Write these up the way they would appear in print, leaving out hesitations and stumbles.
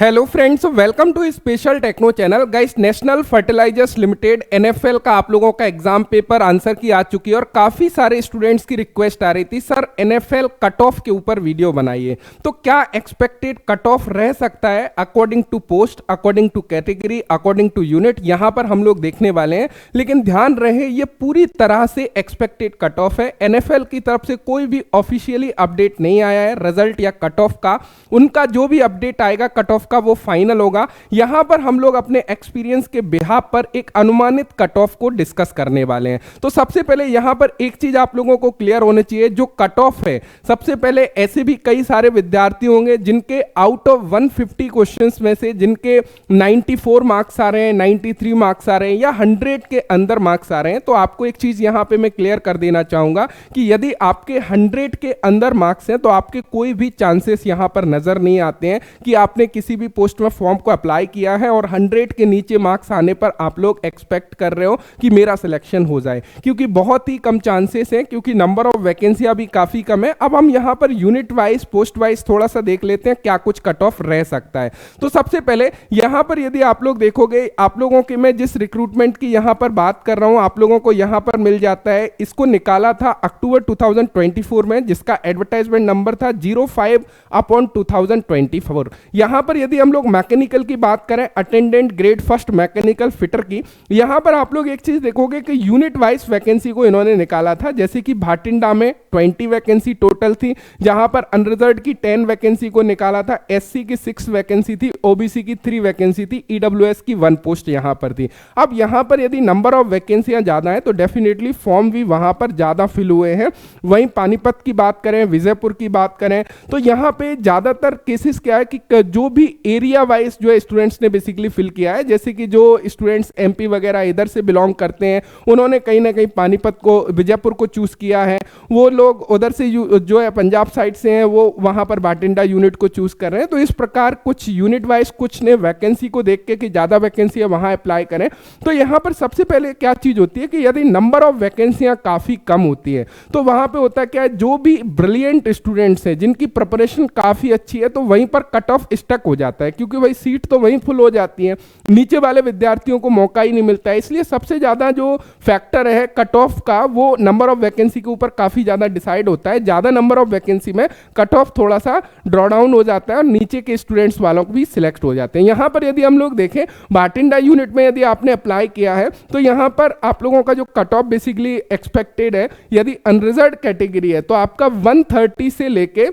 Hello friends, welcome to special techno channel. Guys, national fertilizers limited NFL का आप लोगों का एग्जाम पेपर आंसर की आ चुकी है और काफ़ी सारे स्टूडेंट्स की रिक्वेस्ट आ रही थी, सर एनएफएल कट ऑफ के ऊपर वीडियो बनाइए। तो क्या एक्सपेक्टेड कट ऑफ रह सकता है according to post, according to category, according to unit, यहां पर हम लोग देखने वाले हैं। लेकिन ध्यान रहे, ये पूरी तरह से एक्सपेक्टेड कट ऑफ है। एनएफएल की तरफ से कोई भी ऑफिशियली अपडेट नहीं आया है रिजल्ट या कट ऑफ का। उनका जो भी अपडेट आएगा कट ऑफ का, वो फाइनल होगा। यहां पर हम लोग अपने एक्सपीरियंस के बिहाफ पर एक अनुमानित कट ऑफ को डिस्कस करने वाले हैं। तो सबसे पहले यहां पर एक चीज आप लोगों को क्लियर होनी चाहिए, जो कट ऑफ है, सबसे पहले ऐसे भी कई सारे विद्यार्थी होंगे जिनके आउट ऑफ 150 क्वेश्चंस में से जिनके 94 मार्क्स आ रहे हैं, 93 मार्क्स आ रहे हैं या 100 के अंदर मार्क्स आ रहे हैं। तो आपको एक चीज यहां पे मैं क्लियर कर देना चाहूंगा कि यदि आपके 100 के अंदर मार्क्स हैं तो आपके कोई भी चांसेस यहां पर नजर नहीं आते हैं कि आपने किसी भी पोस्ट में फॉर्म को अप्लाई किया है और 100 के नीचे मार्क्स आने पर आप लोग एक्सपेक्ट कर रहे हो कि मेरा सिलेक्शन हो जाए, क्योंकि बहुत ही कम चांसेस हैं, क्योंकि नंबर ऑफ वैकेंसियां भी काफी कम है। अब हम यहां per unit wise, post wise थोड़ा सा देख लेते हैं क्या कुछ कट ऑफ रह सकता है। तो सबसे पहले यहां पर यदि आप लोग देखोगे, आप लोगों के मैं जिस रिक्रूटमेंट की यहां पर बात कर रहा हूं, आप लोगों को यहां पर मिल जाता है। इसको निकाला था अक्टूबर 2024 में, जिसका एडवर्टाइजमेंट नंबर था 05/2024। यहां पर यदि हम लोग मैकेनिकल की बात करें, attendant grade first mechanical fitter की, यहां पर आप लोग एक चीज देखोगे कि यूनिट वाइज वैकेंसी को इन्होंने निकाला था। जैसे कि भाटिंडा में 20 वैकेंसी टोटल थी, जहां पर अनरिजर्व्ड की 10 वैकेंसी को निकाला था, एससी की 6 वैकेंसी थी, ओबीसी की 3 वैकेंसी थी, ईडब्ल्यूएस की 1 पोस्ट यहां पर थी। अब यहां पर यदि नंबर ऑफ वैकेंसियां ज्यादा है तो डेफिनेटली फॉर्म भी वहां पर ज्यादा फिल हुए हैं। वहीं पानीपत की बात करें, विजयपुर की बात करें, तो यहां पे ज्यादातर केसेस क्या है कि जो भी एरिया वाइज जो स्टूडेंट्स ने बेसिकली फिल किया है, जैसे कि जो स्टूडेंट्स एमपी वगैरह इधर से बिलोंग करते हैं, उन्होंने कहीं ना कहीं पानीपत को, विजयपुर को चूज किया है। वो लोग उधर से जो है पंजाब साइड से हैं, वो वहां पर भाटिंडा यूनिट को चूज कर रहे हैं। तो इस प्रकार कुछ यूनिट वाइज कुछ ने वैकेंसी को देख के कि ज्यादा वैकेंसी है वहां अप्लाई करें। तो यहां पर सबसे पहले क्या चीज होती है कि यदि नंबर ऑफ वैकेंसियां काफी कम होती है तो वहां पे होता क्या है, जो भी ब्रिलियंट स्टूडेंट्स हैं जिनकी प्रिपरेशन काफी अच्छी है, तो वहीं पर कट ऑफ स्टक हो जाता है, क्योंकि वही सीट तो वहीं फुल हो जाती है, नीचे वाले विद्यार्थियों को मौका ही नहीं मिलता है। इसलिए सबसे ज्यादा जो फैक्टर है कट ऑफ का, वो नंबर ऑफ वैकेंसी के ऊपर काफी ज्यादा डिसाइड होता है। ज्यादा नंबर ऑफ वैकेंसी में कट ऑफ थोड़ा सा ड्रॉ डाउन हो जाता है और नीचे के स्टूडेंट्स वालों को भी सिलेक्ट हो जाते हैं। यहां पर यदि हम लोग देखें, भाटिंडा यूनिट में यदि आपने अप्लाई किया है तो यहां पर आप लोगों का जो कट ऑफ बेसिकली एक्सपेक्टेड है, यदि अनरिजर्व्ड कैटेगरी है तो आपका 130 से लेके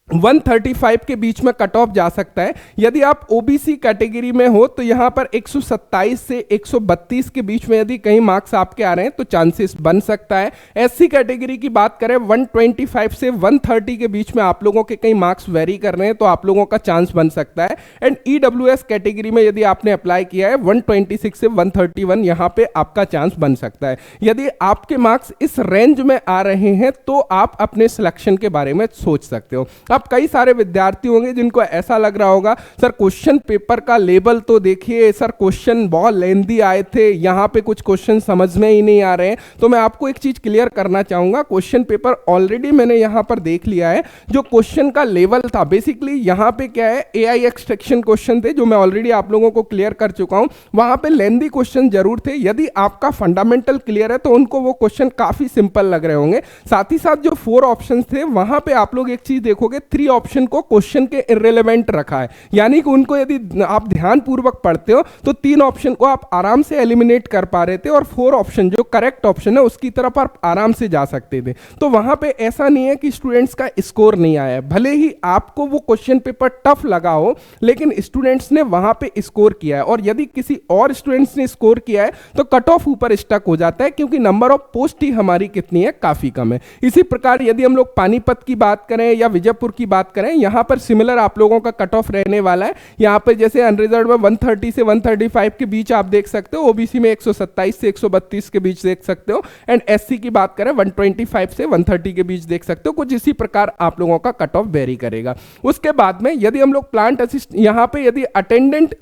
135 के बीच में कट ऑफ जा सकता है। यदि आप ओबीसी कैटेगरी में हो तो यहां पर 127 से 132 के बीच में यदि कहीं मार्क्स आपके आ रहे हैं तो चांसेस बन सकता है। एससी कैटेगरी की बात करें, 125 से 130 के बीच में आप लोगों के कहीं मार्क्स वेरी कर रहे हैं तो आप लोगों का चांस बन सकता है। एंड ईडब्ल्यूएस कैटेगरी में यदि आपने अप्लाई किया है, 126 से 131 यहां पे आपका चांस बन सकता है। यदि आपके मार्क्स इस रेंज में आ रहे हैं तो आप अपने सिलेक्शन के बारे में सोच सकते हो। अब कई सारे विद्यार्थी होंगे जिनको ऐसा लग रहा होगा, सर क्वेश्चन पेपर का लेवल तो देखिए, सर क्वेश्चन बहुत लेंथी आए थे, यहां पे कुछ क्वेश्चन समझ में ही नहीं आ रहे हैं। तो मैं आपको एक चीज क्लियर करना चाहूंगा, क्वेश्चन पेपर ऑलरेडी मैंने यहां पर देख लिया है। जो क्वेश्चन का लेवल था बेसिकली यहां पे क्या है, एआई एक्सट्रैक्शन क्वेश्चन थे, जो मैं ऑलरेडी आप लोगों को क्लियर कर चुका हूं। वहां पे लेंथी क्वेश्चन जरूर थे। यदि आपका फंडामेंटल क्लियर है तो उनको वो क्वेश्चन काफी सिंपल लग रहे होंगे। साथ ही साथ जो 4 ऑप्शन थे वहां पे आप लोग एक चीज देखोगे, 3 ऑप्शन को क्वेश्चन के इररिलेवेंट रखा है, यानी कि उनको यदि आप ध्यान पूर्वक पढ़ते हो तो 3 ऑप्शन को आप आराम से एलिमिनेट कर पा रहे थे और 4 ऑप्शन जो करेक्ट ऑप्शन है उसकी तरफ आप आराम से जा सकते थे। तो वहां पे ऐसा नहीं है कि स्टूडेंट्स का स्कोर नहीं आया है, भले ही आपको वो क्वेश्चन पेपर टफ लगा हो, लेकिन स्टूडेंट्स ने वहां पे स्कोर किया है। और यदि किसी और स्टूडेंट्स ने स्कोर किया है तो कट ऑफ ऊपर स्टक हो जाता है, क्योंकि नंबर ऑफ पोस्ट ही हमारी कितनी है, काफी कम है। इसी प्रकार यदि हम लोग पानीपत की बात करें या विजयपुर की बात करें, यहां पर सिमिलर आप लोगों का कट ऑफ रहने वाला है। यहां पर जैसे अनरिजर्व्ड में 130 से 135 के बीच आप देख सकते हो, ओबीसी में 127 से 132 के बीच देख सकते हो, एंड एससी की बात करें 125 से 130 के बीच देख सकते हो। कुछ इसी प्रकार आप लोगों का कट ऑफ वेरी करेगा। उसके बाद में यदि हम लोग प्लांट असिस्ट, यहां पे यदि अटेंडेंट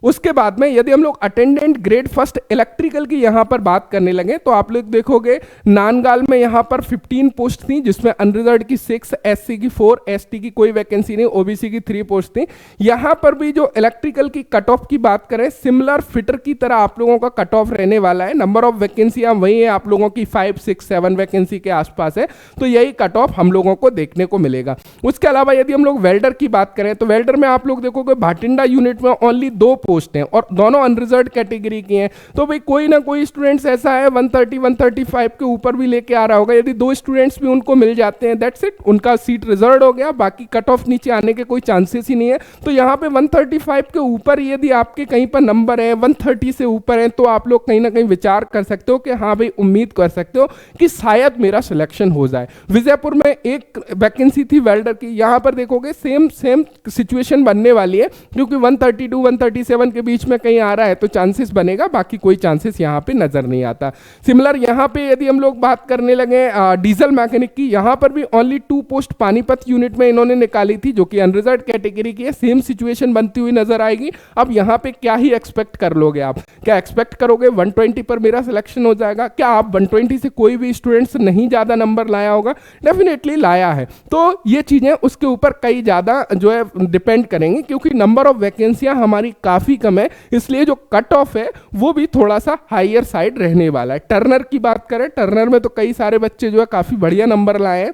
उसके बाद में यदि हम लोग अटेंडेंट ग्रेड फर्स्ट इलेक्ट्रिकल की यहाँ पर बात करने लगे तो आप लोग देखोगे नानगाल में यहाँ पर 15 पोस्ट थी, जिसमें अनरिजर्व्ड की 6, एससी की 4, एसटी की कोई वैकेंसी नहीं, ओबीसी की 3 पोस्ट थी। यहाँ पर भी जो इलेक्ट्रिकल की कट ऑफ की बात करें, सिमिलर फिटर की तरह आप लोगों का कट ऑफ रहने वाला है। नंबर ऑफ वैकेंसियां वही है, आप लोगों की 5, 6, 7 वैकेंसी के आसपास है, तो यही कट ऑफ हम लोगों को देखने को मिलेगा। उसके अलावा यदि हम लोग वेल्डर की बात करें तो वेल्डर में आप लोग देखोगे भाटिंडा यूनिट में ओनली 2 पोस्ट हैं और दोनों अनरिजर्व्ड कैटेगरी की हैं। तो भाई कोई ना कोई स्टूडेंट्स ऐसा है 130, 135 के ऊपर भी लेके आ रहा होगा। यदि 2 स्टूडेंट्स भी उनको मिल जाते हैं, दैट्स इट, उनका सीट रिजर्व हो गया, बाकी कट ऑफ नीचे आने के कोई चांसेस ही नहीं है। तो यहाँ पे 135 के ऊपर यदि आपके कहीं पर नंबर है, 130 से ऊपर है, तो आप लोग कहीं ना कहीं विचार कर सकते हो कि हाँ भाई उम्मीद कर सकते हो कि शायद मेरा सिलेक्शन हो जाए। विजयपुर में एक वैकेंसी थी वेल्डर की, यहाँ पर देखोगे सेम सिचुएशन बनने वाली है, क्योंकि 132, 137 के बीच में कहीं आ रहा है तो चांसेस बनेगा, बाकी कोई चांसेस यहाँ पे नजर नहीं आता। सिमिलर यहाँ पे यदि हम लोग बात करने लगे डीजल मैकेनिक की, यहाँ पर भी ओनली 2 पोस्ट पानीपत यूनिट में इन्होंने निकाली थी, जो कि अनरिजर्व्ड कैटेगरी की है। सेम सिचुएशन बनती हुई नजर आएगी। अब यहाँ पे क्या ही एक्सपेक्ट कर लोगे आप? क्या एक्सपेक्ट करोगे 120 पर मेरा सिलेक्शन हो जाएगा? क्या आप 120 से कोई भी स्टूडेंट्स नहीं ज्यादा नंबर लाया होगा? डेफिनेटली लाया है। तो ये चीजें उसके ऊपर कई ज्यादा जो है डिपेंड करेंगे, क्योंकि नंबर ऑफ वैकेंसियां हमारी काफी कम है, इसलिए जो कट ऑफ है वो भी थोड़ा सा हायर साइड रहने वाला है। टर्नर की बात करें, टर्नर में तो कई सारे बच्चे जो है काफी बढ़िया नंबर लाए हैं।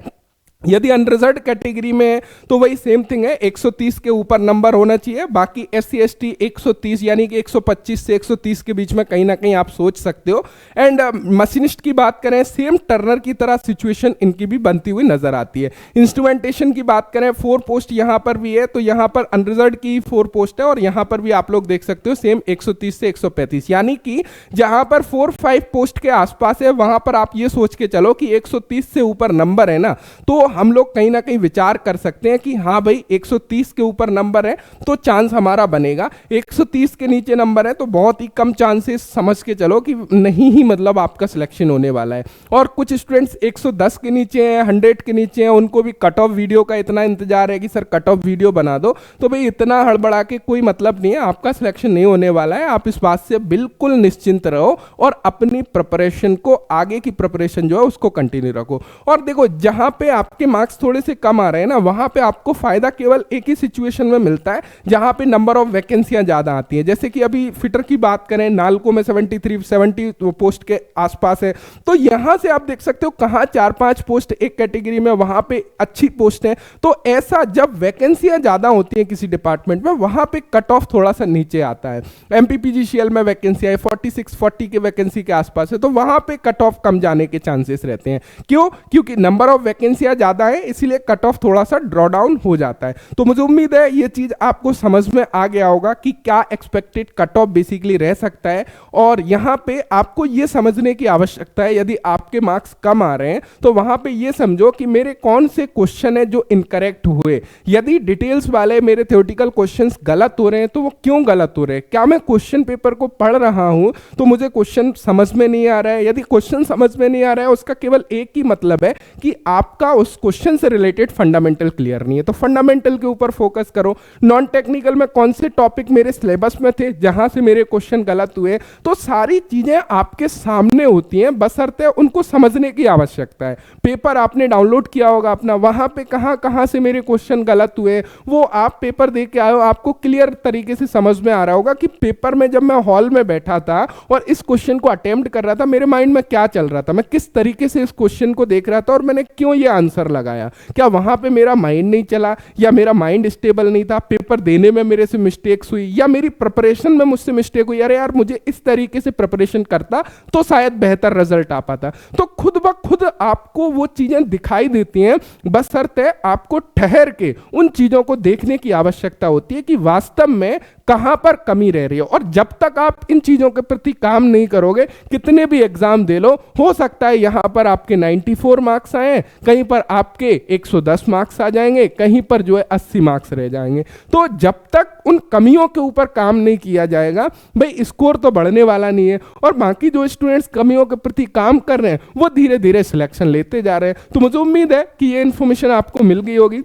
यदि अनरिजर्व्ड कैटेगरी में है तो वही सेम थिंग है, 130 के ऊपर नंबर होना चाहिए। बाकी SC ST 130 यानी कि 125 से 130 के बीच में कहीं ना कहीं आप सोच सकते हो। एंड मशीनिस्ट की बात करें, सेम टर्नर की तरह सिचुएशन इनकी भी बनती हुई नजर आती है। इंस्ट्रूमेंटेशन की बात करें, 4 पोस्ट यहाँ पर भी है, तो यहाँ पर अनरिजर्व्ड की 4 पोस्ट है और यहाँ पर भी आप लोग देख सकते हो सेम 130 से 135, यानी कि जहां पर 4-5 पोस्ट के आसपास है वहां पर आप ये सोच के चलो कि 130 से ऊपर नंबर है ना, तो हम लोग कहीं ना कहीं विचार कर सकते हैं कि हाँ भाई 130 के ऊपर नंबर है तो चांस हमारा बनेगा। 130 के नीचे नंबर है तो बहुत ही कम चांसेस समझ के चलो कि नहीं ही मतलब आपका सिलेक्शन होने वाला है। और कुछ स्टूडेंट्स 110 के नीचे हैं, 100 के नीचे हैं, उनको भी कट ऑफ वीडियो का इतना इंतजार है कि सर कट ऑफ वीडियो बना दो। तो भाई इतना हड़बड़ा के कोई मतलब नहीं है, आपका सिलेक्शन नहीं होने वाला है। आप इस बात से बिल्कुल निश्चिंत रहो और अपनी प्रिपरेशन को, आगे की प्रिपरेशन जो है उसको कंटिन्यू रखो। और देखो जहां पे आपके मार्क्स थोड़े से कम आ रहे हैं ना, वहां पे आपको फायदा केवल एक ही सिचुएशन में मिलता है जहां पे नंबर ऑफ वैकेंसियां ज्यादा आती हैं। जैसे कि अभी फिटर की बात करें, नालको में 70 पोस्ट के आसपास है, तो यहां से आप देख सकते हो कहां 4-5 पोस्ट एक कैटेगरी में, वहां पे अच्छी पोस्ट है। तो ऐसा जब वैकेंसियां ज्यादा होती हैं किसी डिपार्टमेंट में, वहां पे कट ऑफ थोड़ा सा नीचे आता है। MPPGCL में वैकेंसी है 46-40 के वैकेंसी के आसपास है, तो वहां पे कट ऑफ कम जाने के चांसेस रहते हैं। क्यों? क्योंकि नंबर ऑफ वैकेंसियां ज्यादा है, इसलिए कट ऑफ थोड़ा सा ड्रॉ डाउन हो जाता है। तो मुझे उम्मीद है ये चीज आपको समझ में आ गया होगा कि क्या एक्सपेक्टेड कट ऑफ बेसिकली रह सकता है। और यहां पे आपको ये समझने की आवश्यकता है, यदि आपके मार्क्स कम आ रहे हैं तो वहां पे ये समझो कि मेरे कौन से क्वेश्चन है जो इनकरेक्ट हुए। यदि डिटेल्स वाले मेरे थ्योरेटिकल क्वेश्चंस गलत हो रहे हैं तो वो क्यों गलत हो रहे हैं? क्या मैं क्वेश्चन पेपर को पढ़ रहा हूं तो मुझे क्वेश्चन समझ में नहीं आ रहा है? यदि क्वेश्चन समझ में नहीं आ रहा है, उसका केवल एक ही मतलब है कि आपका उस क्वेश्चन से रिलेटेड फंडामेंटल क्लियर नहीं है। तो फंडामेंटल के ऊपर फोकस करो। नॉन टेक्निकल में कौन से टॉपिक मेरे सिलेबस में थे जहां से मेरे क्वेश्चन गलत हुए, तो सारी चीजें आपके सामने होती हैं, बशर्ते उनको समझने की आवश्यकता है। पेपर आपने डाउनलोड किया होगा अपना, वहां पे कहां कहां से मेरे क्वेश्चन गलत हुए वो आप पेपर दे के आए हो, आपको क्लियर तरीके से समझ में आ रहा होगा कि पेपर में जब मैं हॉल में बैठा था और इस क्वेश्चन को अटेम्प्ट कर रहा था, मेरे माइंड में क्या चल रहा था, मैं किस तरीके से इस क्वेश्चन को देख रहा था और मैंने क्यों ये आंसर लगाया। क्या वहां पे मेरा माइंड नहीं चला, या मेरा माइंड स्टेबल नहीं था, पेपर देने में मेरे से मिस्टेक्स हुई, या मेरी प्रिपरेशन में मुझसे मिस्टेक हुई? अरे यार मुझे इस तरीके से प्रिपरेशन करता तो शायद बेहतर रिजल्ट आ पाता। तो खुद ब खुद आपको वो चीजें दिखाई देती हैं, बशर्ते आपको ठहर के उन चीजों को देखने की आवश्यकता होती है कि वास्तव में कहां पर कमी रह रही है। और जब तक आप इन चीजों के प्रति काम नहीं करोगे, कितने भी एग्जाम दे लो, हो सकता है यहां पर आपके 94 मार्क्स आए, कहीं पर आपके 110 मार्क्स आ जाएंगे, कहीं पर जो है 80 मार्क्स रह जाएंगे। तो जब तक उन कमियों के ऊपर काम नहीं किया जाएगा, भाई स्कोर तो बढ़ने वाला नहीं है। और बाकी जो स्टूडेंट्स कमियों के प्रति काम कर रहे हैं वो धीरे धीरे सिलेक्शन लेते जा रहे हैं। तो मुझे उम्मीद है कि ये इन्फॉर्मेशन आपको मिल गई होगी।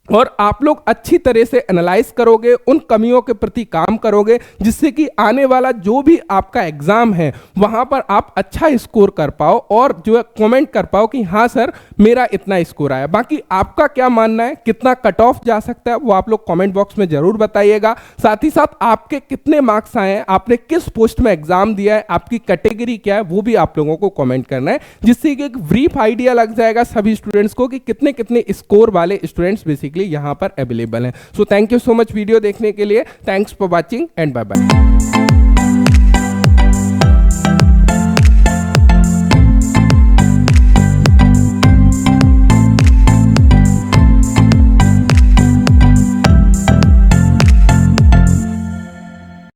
और आप लोग अच्छी तरह से एनालाइज करोगे, उन कमियों के प्रति काम करोगे, जिससे कि आने वाला जो भी आपका एग्जाम है वहां पर आप अच्छा स्कोर कर पाओ और जो है कमेंट कर पाओ कि हाँ सर मेरा इतना स्कोर आया। बाकी आपका क्या मानना है, कितना कट ऑफ जा सकता है, वो आप लोग कमेंट बॉक्स में जरूर बताइएगा। साथ ही साथ आपके कितने मार्क्स आए हैं, आपने किस पोस्ट में एग्जाम दिया है, आपकी कैटेगरी क्या है, वो भी आप लोगों को कमेंट करना है, जिससे कि एक ब्रीफ आइडिया लग जाएगा सभी स्टूडेंट्स को कि कितने कितने स्कोर वाले स्टूडेंट्स बेसिकली यहां पर अवेलेबल हैं। So thank you so much video देखने के लिए। Thanks for watching and bye bye.